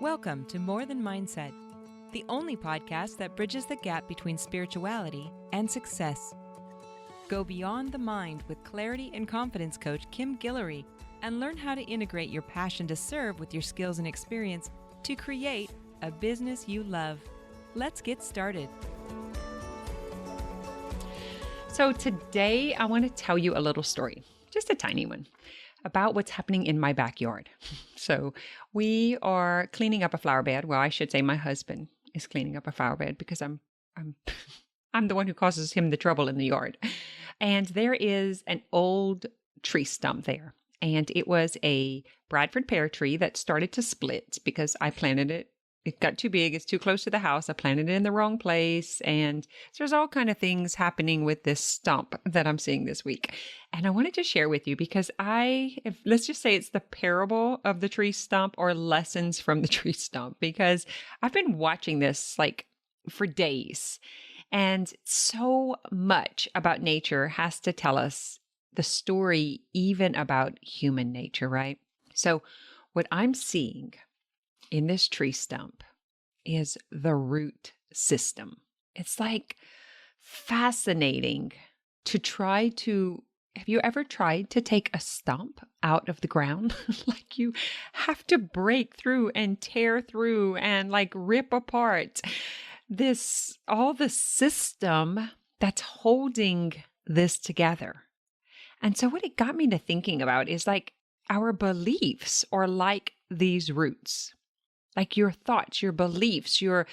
Welcome to More Than Mindset, the only podcast that bridges the gap between spirituality and success. Go beyond the mind with clarity and confidence coach Kim Guillory and learn how to integrate your passion to serve with your skills and experience to create a business you love. Let's get started. So today I want to tell you a little story, just a tiny one, about what's happening in my backyard. So we are cleaning up a flower bed. Well, I should say my husband is cleaning up a flower bed because I'm the one who causes him the trouble in the yard. And there is an old tree stump there. And it was a Bradford pear tree that started to split because I planted it. It got too big. It's too close to the house. I planted it in the wrong place. And so there's all kind of things happening with this stump that I'm seeing this week. And I wanted to share with you because let's just say it's the parable of the tree stump or lessons from the tree stump, because I've been watching this like for days. And so much about nature has to tell us the story, even about human nature, right? So what I'm seeing in this tree stump is the root system. It's like fascinating to have you ever tried to take a stump out of the ground? Like you have to break through and tear through and like rip apart all the system that's holding this together. And so what it got me to thinking about is like our beliefs are like these roots. Like your thoughts, your beliefs, your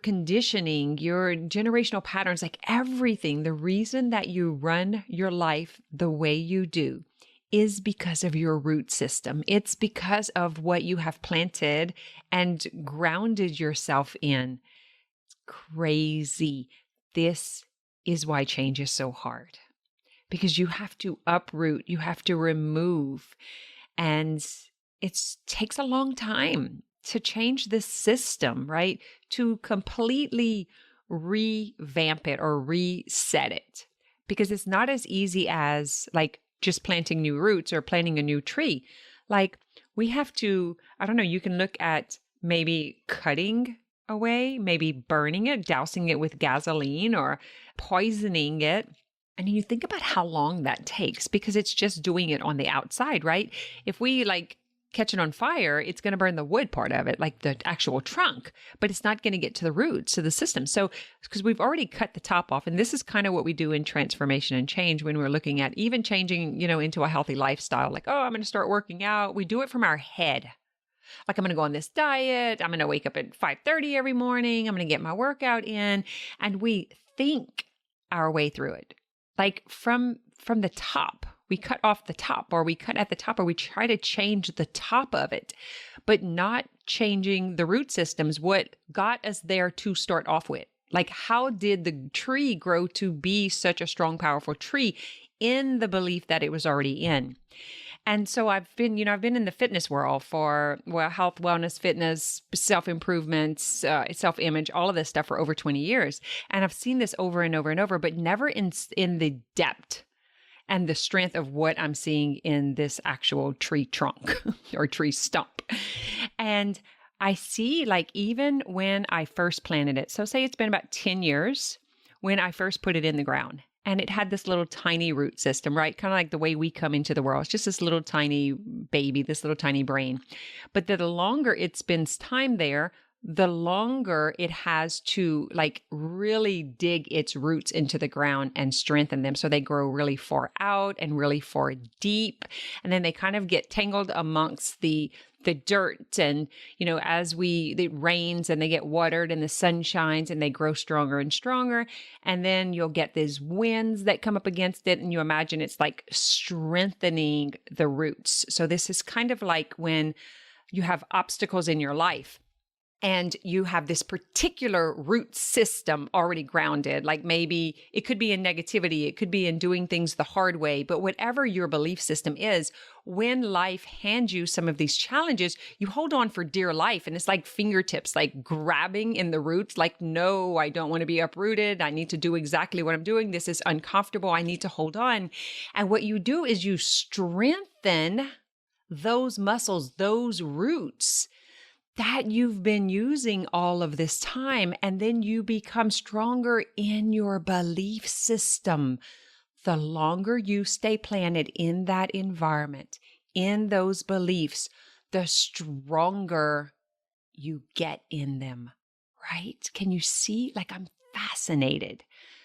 conditioning, your generational patterns, like everything. The reason that you run your life the way you do is because of your root system. It's because of what you have planted and grounded yourself in. It's crazy. This is why change is so hard, because you have to uproot, you have to remove, and it takes a long time to change this system, right? To completely revamp it or reset it, because it's not as easy as like just planting new roots or planting a new tree. Like we have to, I don't know, you can look at maybe cutting away, maybe burning it, dousing it with gasoline or poisoning it. And you think about how long that takes, because it's just doing it on the outside, right? If we like catch it on fire, it's going to burn the wood part of it, like the actual trunk, but it's not going to get to the roots, to the system. So, because we've already cut the top off, and this is kind of what we do in transformation and change when we're looking at even changing, into a healthy lifestyle. Like, oh, I'm going to start working out. We do it from our head. Like, I'm going to go on this diet. I'm going to wake up at 5:30 every morning. I'm going to get my workout in. And we think our way through it. Like from the top, we cut off the top, or we cut at the top, or we try to change the top of it, but not changing the root systems, what got us there to start off with. Like, how did the tree grow to be such a strong, powerful tree in the belief that it was already in? And so I've been in the fitness world for health, wellness, fitness, self-improvement, self-image, all of this stuff for over 20 years. And I've seen this over and over and over, but never in the depth and the strength of what I'm seeing in this actual tree trunk or tree stump. And I see, like, even when I first planted it, so say it's been about 10 years when I first put it in the ground, and it had this little tiny root system, right? Kind of like the way we come into the world. It's just this little tiny baby, this little tiny brain. But the longer it spends time there, the longer it has to like really dig its roots into the ground and strengthen them. So they grow really far out and really far deep. And then they kind of get tangled amongst the dirt. And, as it rains and they get watered and the sun shines and they grow stronger and stronger. And then you'll get these winds that come up against it. And you imagine it's like strengthening the roots. So this is kind of like when you have obstacles in your life, and you have this particular root system already grounded. Like maybe it could be in negativity, it could be in doing things the hard way, but whatever your belief system is, when life hands you some of these challenges, you hold on for dear life. And it's like fingertips, like grabbing in the roots, like, no, I don't want to be uprooted. I need to do exactly what I'm doing. This is uncomfortable. I need to hold on. And what you do is you strengthen those muscles, those roots that you've been using all of this time. And then you become stronger in your belief system. The longer you stay planted in that environment, in those beliefs, the stronger you get in them, right? Can you see? Like, I'm fascinated.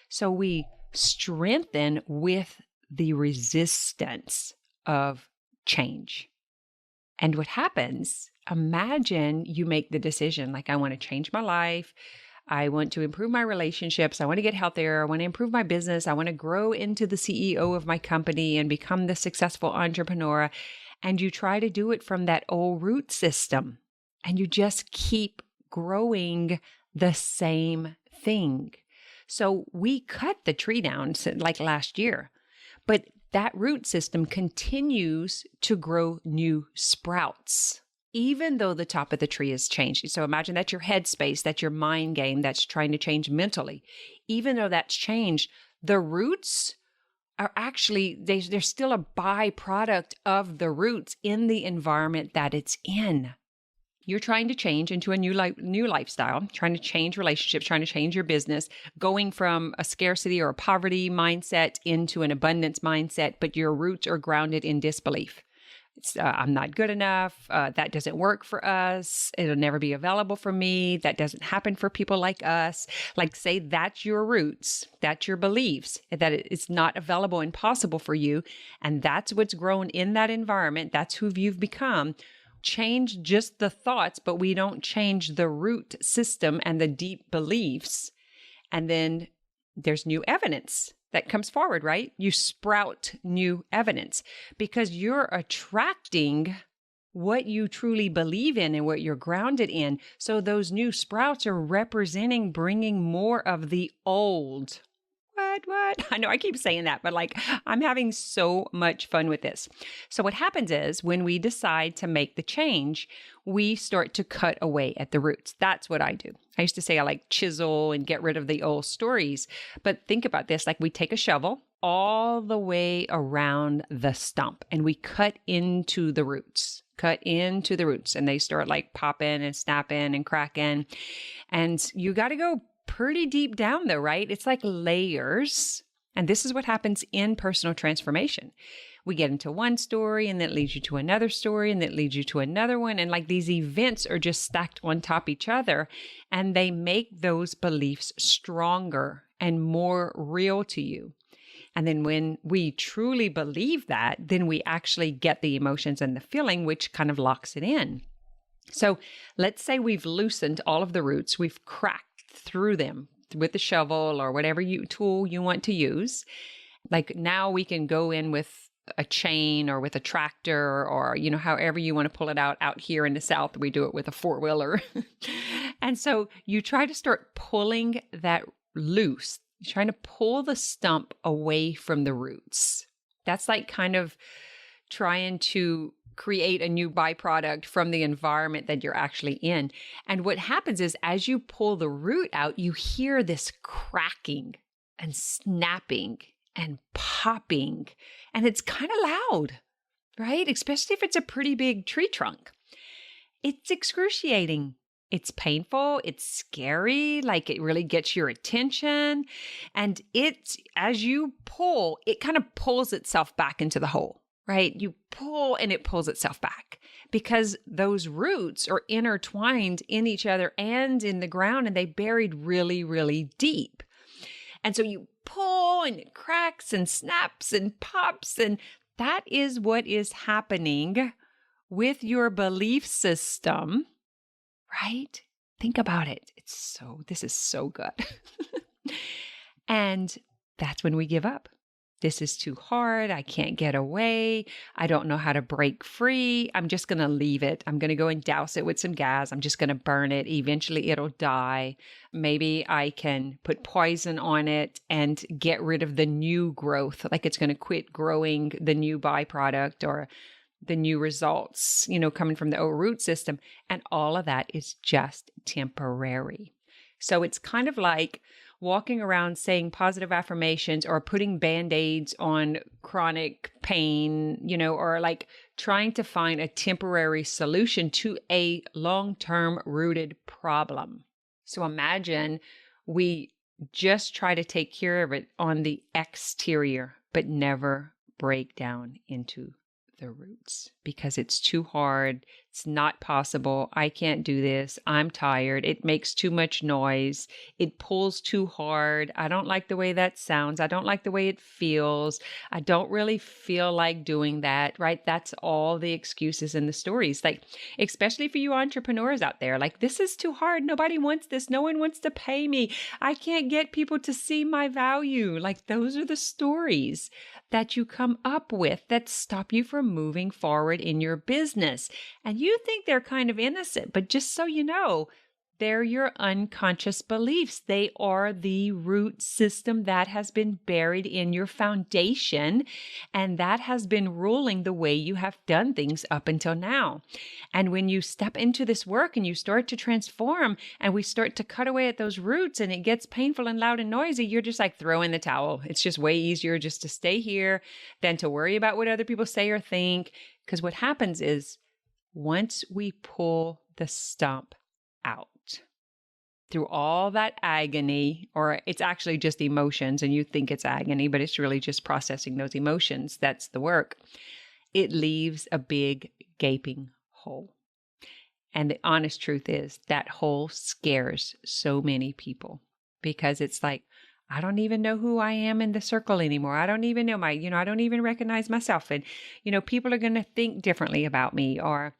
So we strengthen with the resistance of change. And what happens, imagine you make the decision, like, I want to change my life. I want to improve my relationships. I want to get healthier. I want to improve my business. I want to grow into the CEO of my company and become the successful entrepreneur. And you try to do it from that old root system. And you just keep growing the same thing. So we cut the tree down like last year, but that root system continues to grow new sprouts, even though the top of the tree is changing. So imagine that's your headspace, that's your mind game that's trying to change mentally. Even though that's changed, the roots are actually, they're still a byproduct of the roots in the environment that it's in. You're trying to change into a new lifestyle, trying to change relationships, trying to change your business, going from a scarcity or a poverty mindset into an abundance mindset, but your roots are grounded in disbelief. I'm not good enough. That doesn't work for us. It'll never be available for me. That doesn't happen for people like us. Like, say that's your roots. That's your beliefs, that it's not available and possible for you. And that's what's grown in that environment. That's who you've become. Change just the thoughts, but we don't change the root system and the deep beliefs. And then there's new evidence that comes forward, right? You sprout new evidence because you're attracting what you truly believe in and what you're grounded in. So those new sprouts are representing bringing more of the old. What? I know I keep saying that, but like, I'm having so much fun with this. So what happens is when we decide to make the change, we start to cut away at the roots. That's what I do. I used to say I like chisel and get rid of the old stories, but think about this. Like, we take a shovel all the way around the stump and we cut into the roots, and they start like popping and snapping and cracking. And you got to go pretty deep down though, right? It's like layers. And this is what happens in personal transformation. We get into one story and that leads you to another story and that leads you to another one. And like, these events are just stacked on top of each other and they make those beliefs stronger and more real to you. And then when we truly believe that, then we actually get the emotions and the feeling, which kind of locks it in. So let's say we've loosened all of the roots. We've cracked through them with the shovel or whatever tool you want to use. Like, now we can go in with a chain or with a tractor or, however you want to pull it out here in the South, we do it with a 4-wheeler. And so you try to start pulling that loose. You're trying to pull the stump away from the roots. That's like kind of trying to create a new byproduct from the environment that you're actually in. And what happens is as you pull the root out, you hear this cracking and snapping and popping. And it's kind of loud, right? Especially if it's a pretty big tree trunk. It's excruciating. It's painful. It's scary. Like, it really gets your attention. And as you pull, it kind of pulls itself back into the hole. Right? You pull and it pulls itself back because those roots are intertwined in each other and in the ground and they buried really, really deep. And so you pull and it cracks and snaps and pops. And that is what is happening with your belief system, right? Think about it. This is so good. And that's when we give up. This is too hard. I can't get away. I don't know how to break free. I'm just going to leave it. I'm going to go and douse it with some gas. I'm just going to burn it. Eventually it'll die. Maybe I can put poison on it and get rid of the new growth. Like, it's going to quit growing the new byproduct or the new results, coming from the old root system. And all of that is just temporary. So it's kind of like walking around saying positive affirmations or putting Band-Aids on chronic pain, or like trying to find a temporary solution to a long-term rooted problem. So imagine we just try to take care of it on the exterior, but never break down into the roots because it's too hard. It's not possible. I can't do this. I'm tired. It makes too much noise. It pulls too hard. I don't like the way that sounds. I don't like the way it feels. I don't really feel like doing that, right? That's all the excuses and the stories. Like, especially for you entrepreneurs out there, like, this is too hard. Nobody wants this. No one wants to pay me. I can't get people to see my value. Like, those are the stories that you come up with that stop you from moving forward in your business. And you think they're kind of innocent, but just so you know, they're your unconscious beliefs. They are the root system that has been buried in your foundation, and that has been ruling the way you have done things up until now. And when you step into this work and you start to transform and we start to cut away at those roots and it gets painful and loud and noisy, you're just like, throw in the towel. It's just way easier just to stay here than to worry about what other people say or think. Because what happens is once we pull the stump out, through all that agony, or it's actually just emotions and you think it's agony, but it's really just processing those emotions. That's the work. It leaves a big gaping hole. And the honest truth is that hole scares so many people because it's like, I don't even know who I am in the circle anymore. I don't even know I don't even recognize myself. And, people are going to think differently about me, or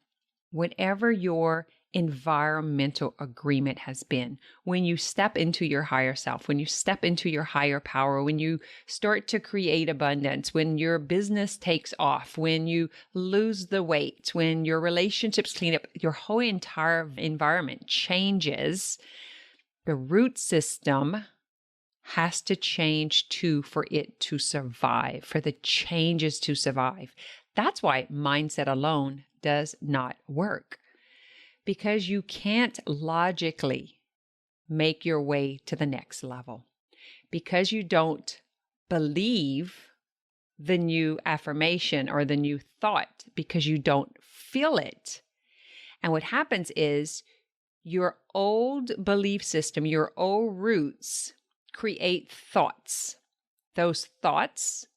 whatever your environmental agreement has been. When you step into your higher self, when you step into your higher power, when you start to create abundance, when your business takes off, when you lose the weight, when your relationships clean up, your whole entire environment changes. The root system has to change too for it to survive, for the changes to survive. That's why mindset alone does not work. Because you can't logically make your way to the next level. Because you don't believe the new affirmation or the new thought, because you don't feel it. And what happens is your old belief system, your old roots create thoughts. Those thoughts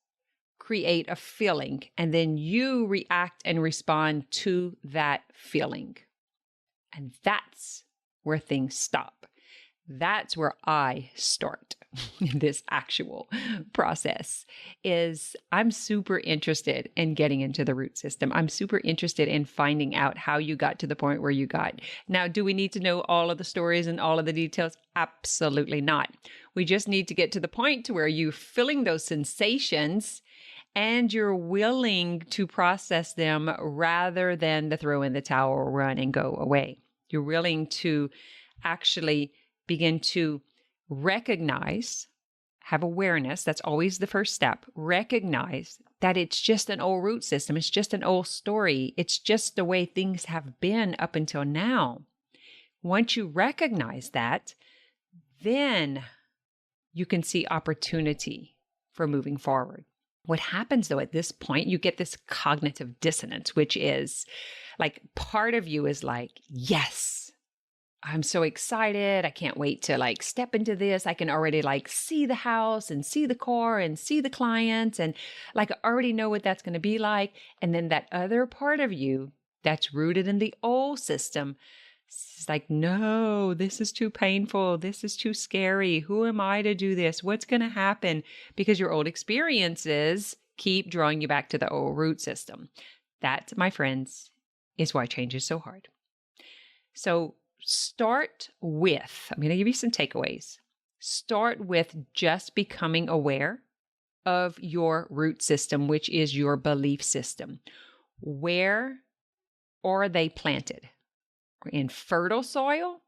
create a feeling, and then you react and respond to that feeling. And that's where things stop. That's where I start in this actual process. I'm super interested in getting into the root system. I'm super interested in finding out how you got to the point where you got. Now, do we need to know all of the stories and all of the details? Absolutely not. We just need to get to the point to where you're feeling those sensations and you're willing to process them rather than to throw in the towel, run, and go away. You're willing to actually begin to recognize, have awareness. That's always the first step. Recognize that it's just an old root system. It's just an old story. It's just the way things have been up until now. Once you recognize that, then you can see opportunity for moving forward. What happens though at this point, you get this cognitive dissonance, which is like part of you is like, yes, I'm so excited. I can't wait to step into this. I can already see the house and see the car and see the clients and I already know what that's going to be like. And then that other part of you that's rooted in the old system is like, no, this is too painful. This is too scary. Who am I to do this? What's going to happen? Because your old experiences keep drawing you back to the old root system. That, my friends, is why change is so hard. So start with, I'm going to give you some takeaways. Start with just becoming aware of your root system, which is your belief system. Where are they planted? In fertile soil,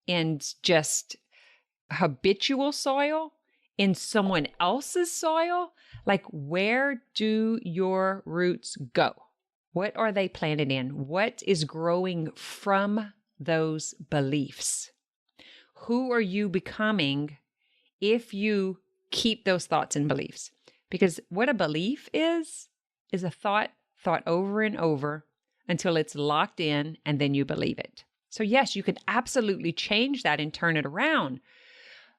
in just habitual soil, in someone else's soil? Where do your roots go? What are they planted in? What is growing from those beliefs? Who are you becoming if you keep those thoughts and beliefs? Because what a belief is a thought thought over and over until it's locked in, and then you believe it. So yes, you could absolutely change that and turn it around.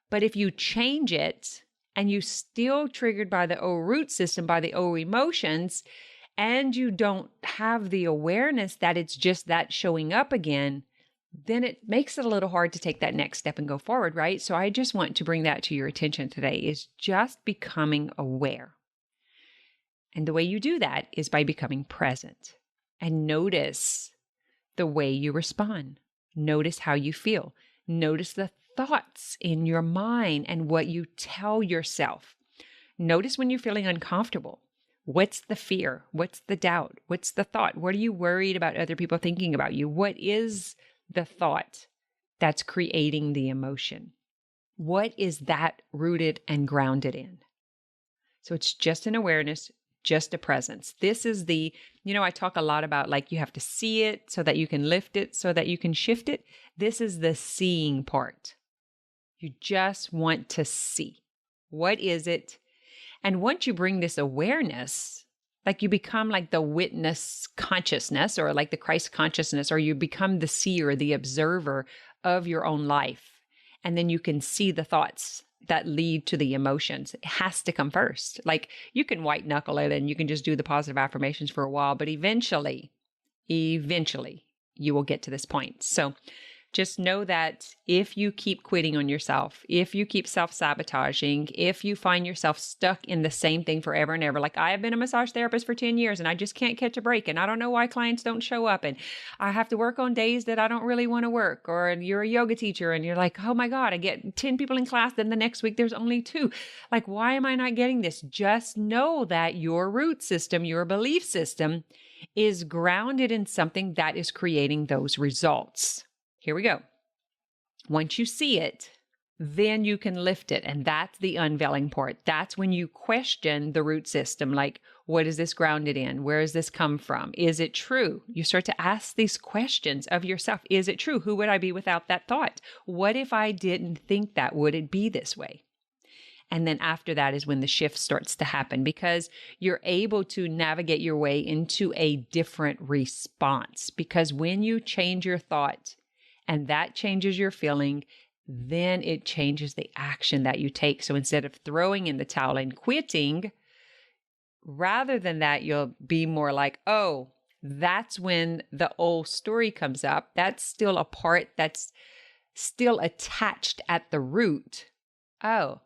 But if you change it and you still triggered by the old root system, by the old emotions, and you don't have the awareness that it's just that showing up again, then it makes it a little hard to take that next step and go forward, right? So I just want to bring that to your attention today, is just becoming aware. And the way you do that is by becoming present and notice the way you respond. Notice how you feel. Notice the thoughts in your mind and what you tell yourself. Notice when you're feeling uncomfortable. What's the fear? What's the doubt? What's the thought? What are you worried about other people thinking about you? What is the thought that's creating the emotion? What is that rooted and grounded in? So it's just an awareness, just a presence. This is the, I talk a lot about like you have to see it so that you can lift it, so that you can shift it. This is the seeing part. You just want to see. What is it? And once you bring this awareness, like you become like the witness consciousness or like the Christ consciousness, or you become the seer, the observer of your own life. And then you can see the thoughts that lead to the emotions. It has to come first. Like you can white knuckle it and you can just do the positive affirmations for a while, but eventually you will get to this point. So just know that if you keep quitting on yourself, if you keep self-sabotaging, if you find yourself stuck in the same thing forever and ever, like I have been a massage therapist for 10 years and I just can't catch a break and I don't know why clients don't show up and I have to work on days that I don't really want to work, or you're a yoga teacher and you're like, oh my God, I get 10 people in class, then the next week there's only 2. Like, why am I not getting this? Just know that your root system, your belief system is grounded in something that is creating those results. Here we go. Once you see it, then you can lift it. And that's the unveiling part. That's when you question the root system. Like, what is this grounded in? Where does this come from? Is it true? You start to ask these questions of yourself. Is it true? Who would I be without that thought? What if I didn't think that? Would it be this way? And then after that is when the shift starts to happen, because you're able to navigate your way into a different response. Because when you change your thought, and that changes your feeling, then it changes the action that you take. So instead of throwing in the towel and quitting, rather than that, you'll be more like, oh, that's when the old story comes up. That's still a part that's still attached at the root. Oh,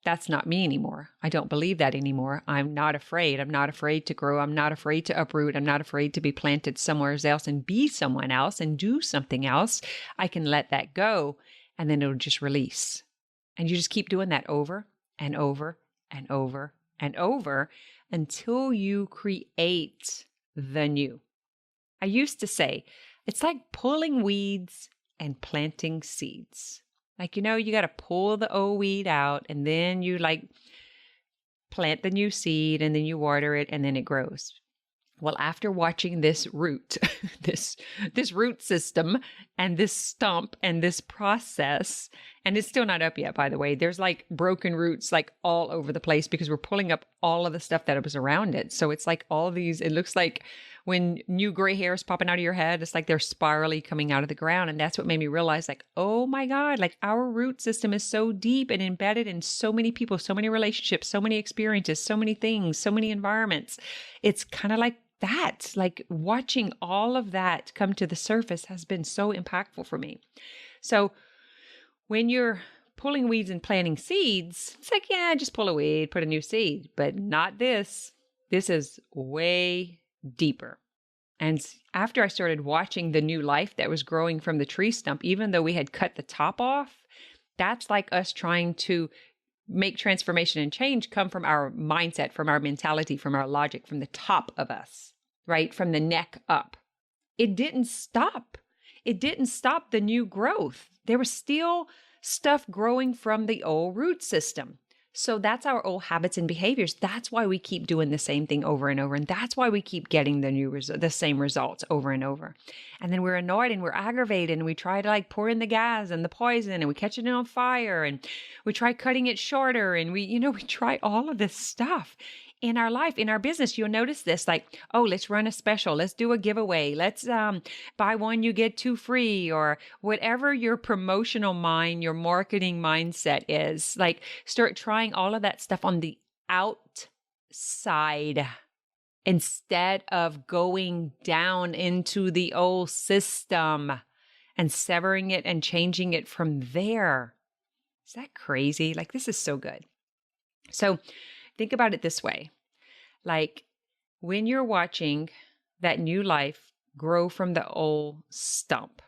that's not me anymore. I don't believe that anymore. I'm not afraid. I'm not afraid to grow. I'm not afraid to uproot. I'm not afraid to be planted somewhere else and be someone else and do something else. I can let that go and then it'll just release. And you just keep doing that over and over and over and over until you create the new. I used to say, it's like pulling weeds and planting seeds. Like, you got to pull the old weed out and then you like plant the new seed and then you water it and then it grows. Well, after watching this root, this root system and this stump and this process, and it's still not up yet, by the way, there's like broken roots like all over the place because we're pulling up all of the stuff that was around it. So it's like all these, it looks like when new gray hairs popping out of your head, it's like they're spirally coming out of the ground. And that's what made me realize like, oh my God, like our root system is so deep and embedded in so many people, so many relationships, so many experiences, so many things, so many environments. It's kind of like that, like watching all of that come to the surface has been so impactful for me. So when you're pulling weeds and planting seeds, it's like, yeah, just pull a weed, put a new seed, but not this. This is way deeper. And after I started watching the new life that was growing from the tree stump, even though we had cut the top off, that's like us trying to make transformation and change come from our mindset, from our mentality, from our logic, from the top of us, right? From the neck up. It didn't stop. It didn't stop the new growth. There was still stuff growing from the old root system. So that's our old habits and behaviors. That's why we keep doing the same thing over and over. And that's why we keep getting the same results over and over. And then we're annoyed and we're aggravated and we try to like pour in the gas and the poison and we catch it on fire and we try cutting it shorter and we try all of this stuff. in our life, in our business, you'll notice this, like, oh, let's run a special. Let's do a giveaway. Let's buy one, you get two free, or whatever your promotional mind, your marketing mindset is. Like, start trying all of that stuff on the outside instead of going down into the old system and severing it and changing it from there. Is that crazy? Like, this is so good. So think about it this way. Like, when you're watching that new life grow from the old stump.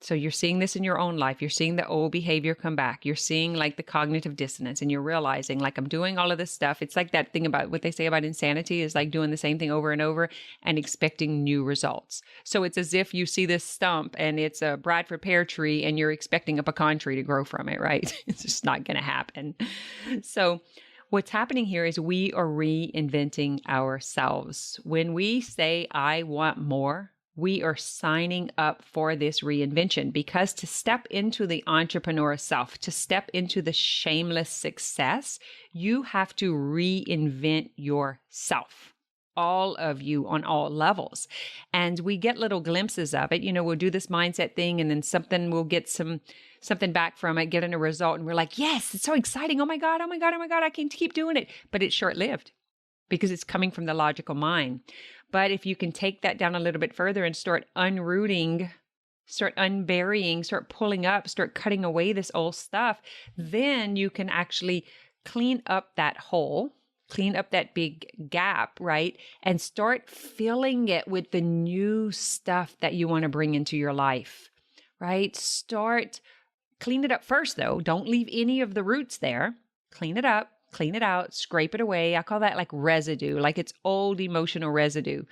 So you're seeing this in your own life. You're seeing the old behavior come back. You're seeing like the cognitive dissonance, and you're realizing like, I'm doing all of this stuff. It's like that thing about what they say about insanity is like doing the same thing over and over and expecting new results. So it's as if you see this stump and it's a Bradford pear tree and you're expecting a pecan tree to grow from it, right? It's just not going to happen. So what's happening here is we are reinventing ourselves. When we say, I want more, we are signing up for this reinvention, because to step into the entrepreneur self, to step into the shameless success, you have to reinvent yourself. All of you on all levels. And we get little glimpses of it. You know, we'll do this mindset thing and then we'll get something back from it, getting a result. And we're like, yes, it's so exciting. Oh my God, oh my God, oh my God, I can keep doing it. But it's short-lived because it's coming from the logical mind. But if you can take that down a little bit further and start unrooting, start unburying, start pulling up, start cutting away this old stuff, then you can actually clean up that hole, clean up that big gap, right? And start filling it with the new stuff that you want to bring into your life, right? Clean it up first, though. Don't leave any of the roots there. Clean it up, clean it out, scrape it away. I call that like residue, like it's old emotional residue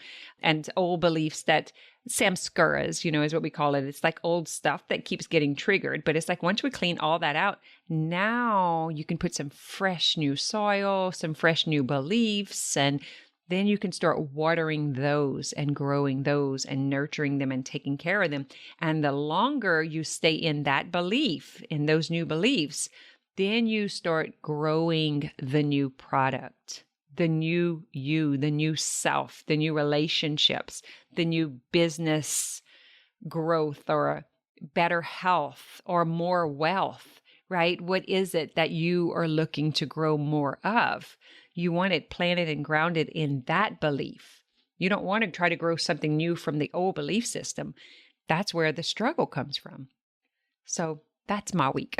and old beliefs that samskaras, is what we call it. It's like old stuff that keeps getting triggered. But it's like once we clean all that out, now you can put some fresh new soil, some fresh new beliefs, and then you can start watering those and growing those and nurturing them and taking care of them. And the longer you stay in that belief, in those new beliefs, then you start growing the new product, the new you, the new self, the new relationships, the new business growth or better health or more wealth, right? What is it that you are looking to grow more of? You want it planted and grounded in that belief. You don't want to try to grow something new from the old belief system. That's where the struggle comes from. So that's my week.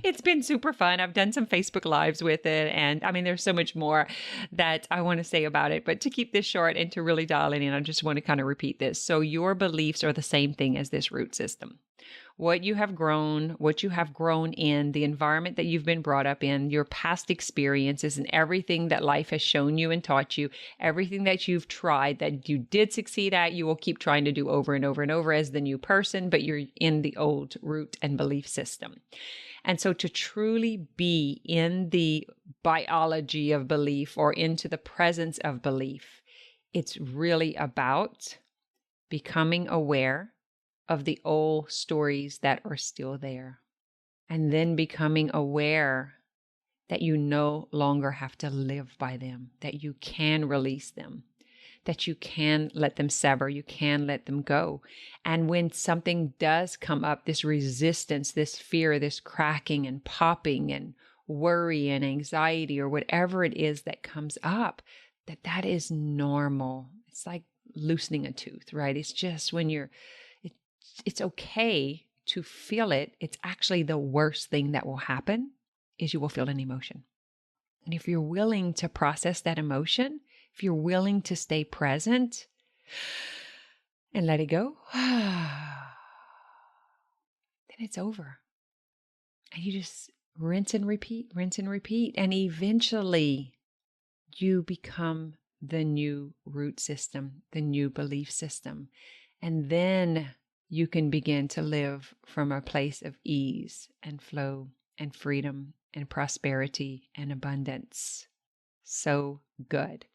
It's been super fun. I've done some Facebook Lives with it. And I mean, there's so much more that I want to say about it. But to keep this short and to really dial it in, I just want to kind of repeat this. So your beliefs are the same thing as this root system. What you have grown in, the environment that you've been brought up in, your past experiences, and everything that life has shown you and taught you, everything that you've tried that you did succeed at, you will keep trying to do over and over and over as the new person, but you're in the old root and belief system. And so to truly be in the biology of belief or into the presence of belief, it's really about becoming aware of the old stories that are still there, and then becoming aware that you no longer have to live by them, that you can release them, that you can let them sever, you can let them go. And when something does come up, this resistance, this fear, this cracking and popping and worry and anxiety or whatever it is that comes up, that is normal. It's like loosening a tooth, right? It's just when it's okay to feel it. It's actually the worst thing that will happen is you will feel an emotion. And if you're willing to process that emotion, if you're willing to stay present and let it go, then it's over. And you just rinse and repeat. And eventually you become the new root system, the new belief system. And then you can begin to live from a place of ease and flow and freedom and prosperity and abundance. So good.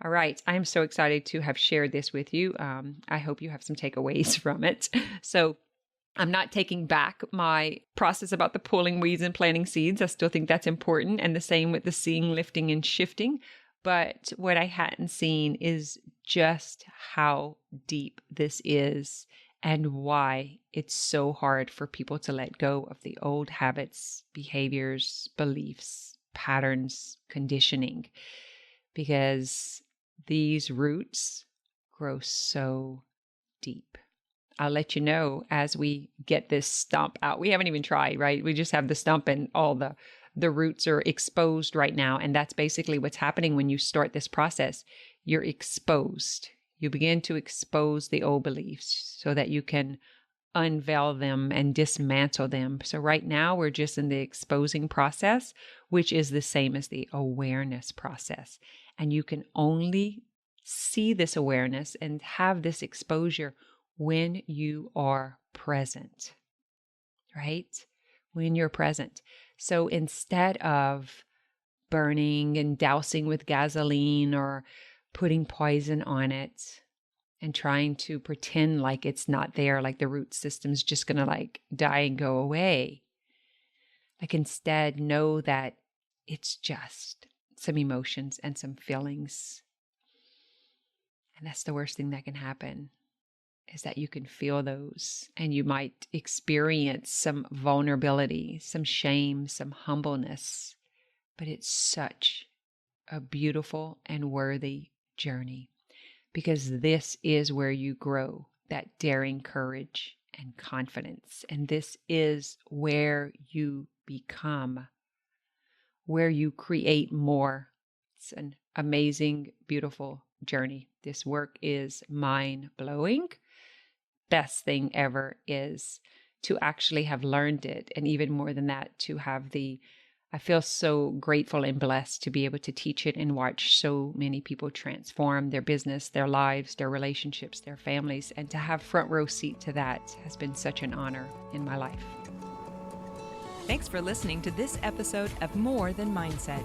All right. I'm so excited to have shared this with you. I hope you have some takeaways from it. So I'm not taking back my process about the pulling weeds and planting seeds. I still think that's important. And the same with the seeing, lifting, and shifting. But what I hadn't seen is just how deep this is and why it's so hard for people to let go of the old habits, behaviors, beliefs, patterns, conditioning, because these roots grow so deep. I'll let you know as we get this stump out. We haven't even tried, right? We just have the stump and all the roots are exposed right now. And that's basically what's happening when you start this process. You're exposed. You begin to expose the old beliefs so that you can unveil them and dismantle them. So right now we're just in the exposing process, which is the same as the awareness process. And you can only see this awareness and have this exposure when you are present, right? When you're present. So instead of burning and dousing with gasoline or putting poison on it and trying to pretend like it's not there, like the root system's just going to like die and go away, like instead know that it's just some emotions and some feelings. And that's the worst thing that can happen, is that you can feel those and you might experience some vulnerability, some shame, some humbleness, but it's such a beautiful and worthy journey, because this is where you grow that daring courage and confidence. And this is where you become, where you create more. It's an amazing, beautiful journey. This work is mind-blowing. Best thing ever is to actually have learned it. And even more than that, to have I feel so grateful and blessed to be able to teach it and watch so many people transform their business, their lives, their relationships, their families. And to have front row seat to that has been such an honor in my life. Thanks for listening to this episode of More Than Mindset.